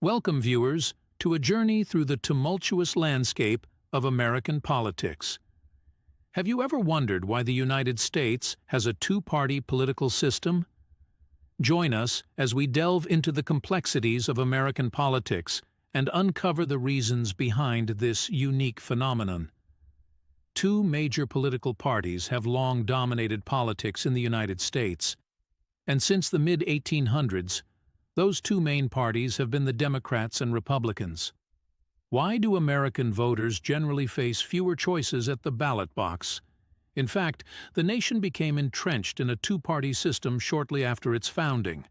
Welcome, viewers, to a journey through the tumultuous landscape of American politics. Have you ever wondered why the United States has a two-party political system? Join us as we delve into the complexities of American politics and uncover the reasons behind this unique phenomenon. Two major political parties have long dominated politics in the United States, and since the mid-1800s, those two main parties have been the Democrats and Republicans. Why do American voters generally face fewer choices at the ballot box? In fact, the nation became entrenched in a two-party system shortly after its founding.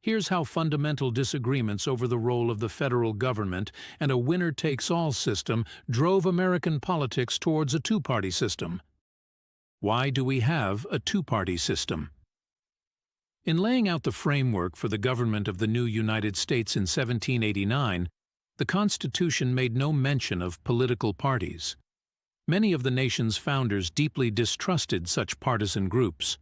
Here's how fundamental disagreements over the role of the federal government and a winner-takes-all system drove American politics towards a two-party system. Why do we have a two-party system? In laying out the framework for the government of the new United States in 1789, the Constitution made no mention of political parties. Many of the nation's founders deeply distrusted such partisan groups.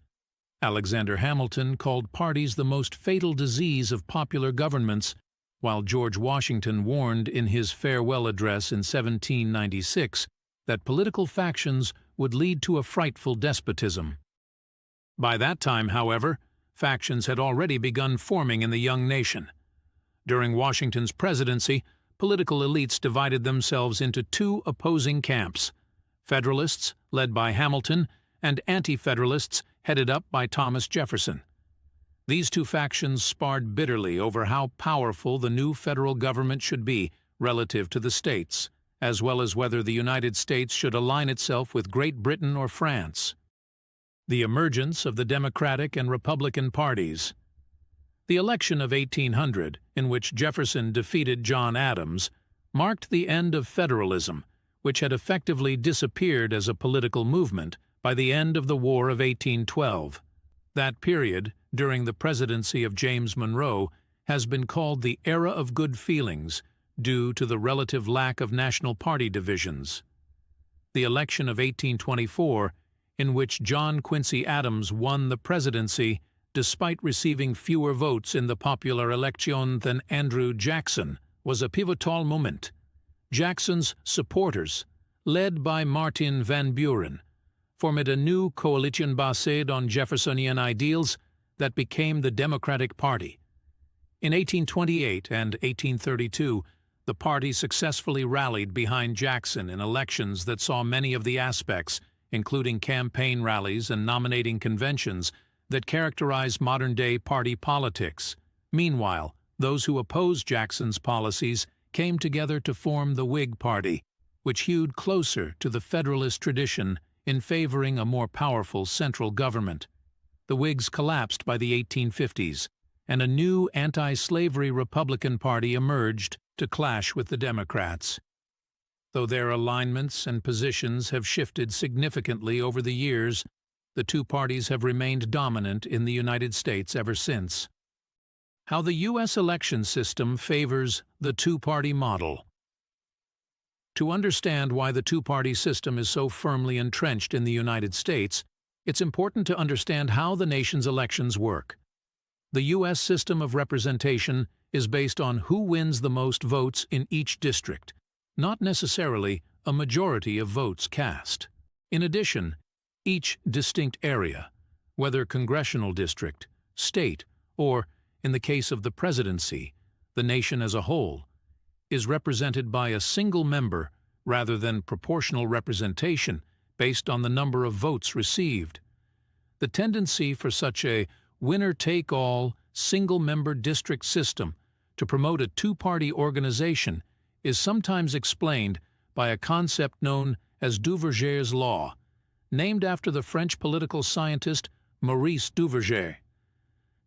Alexander Hamilton called parties the most fatal disease of popular governments, while George Washington warned in his farewell address in 1796 that political factions would lead to a frightful despotism. By that time, however, factions had already begun forming in the young nation. During Washington's presidency, political elites divided themselves into two opposing camps: Federalists, led by Hamilton, and Anti-Federalists, headed up by Thomas Jefferson. These two factions sparred bitterly over how powerful the new federal government should be relative to the states, as well as whether the United States should align itself with Great Britain or France. The emergence of the Democratic and Republican parties. The election of 1800, in which Jefferson defeated John Adams, marked the end of federalism, which had effectively disappeared as a political movement by the end of the War of 1812. That period, during the presidency of James Monroe, has been called the era of good feelings due to the relative lack of national party divisions. The election of 1824, in which John Quincy Adams won the presidency despite receiving fewer votes in the popular election than Andrew Jackson, was a pivotal moment. Jackson's supporters, led by Martin Van Buren, formed a new coalition based on Jeffersonian ideals that became the Democratic Party. In 1828 and 1832, the party successfully rallied behind Jackson in elections that saw many of the aspects, including campaign rallies and nominating conventions, that characterize modern-day party politics. Meanwhile, those who opposed Jackson's policies came together to form the Whig Party, which hewed closer to the Federalist tradition in favoring a more powerful central government. The Whigs collapsed by the 1850s, and a new anti-slavery Republican Party emerged to clash with the Democrats. Though their alignments and positions have shifted significantly over the years, the two parties have remained dominant in the United States ever since. How the U.S. election system favors the two-party model. To understand why the two-party system is so firmly entrenched in the United States, it's important to understand how the nation's elections work. The U.S. system of representation is based on who wins the most votes in each district, not necessarily a majority of votes cast. In addition, each distinct area, whether congressional district, state, or, in the case of the presidency, the nation as a whole, is represented by a single member rather than proportional representation based on the number of votes received. The tendency for such a winner-take-all, single-member district system to promote a two-party organization is sometimes explained by a concept known as Duverger's law, named after the French political scientist Maurice Duverger.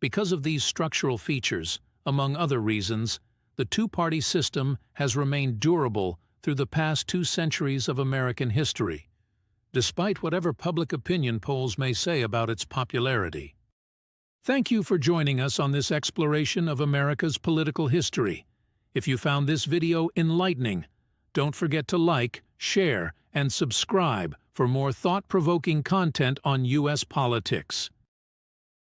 Because of these structural features, among other reasons, the two-party system has remained durable through the past 2 centuries of American history, despite whatever public opinion polls may say about its popularity. Thank you for joining us on this exploration of America's political history. If you found this video enlightening, don't forget to like, share, and subscribe for more thought-provoking content on U.S. politics.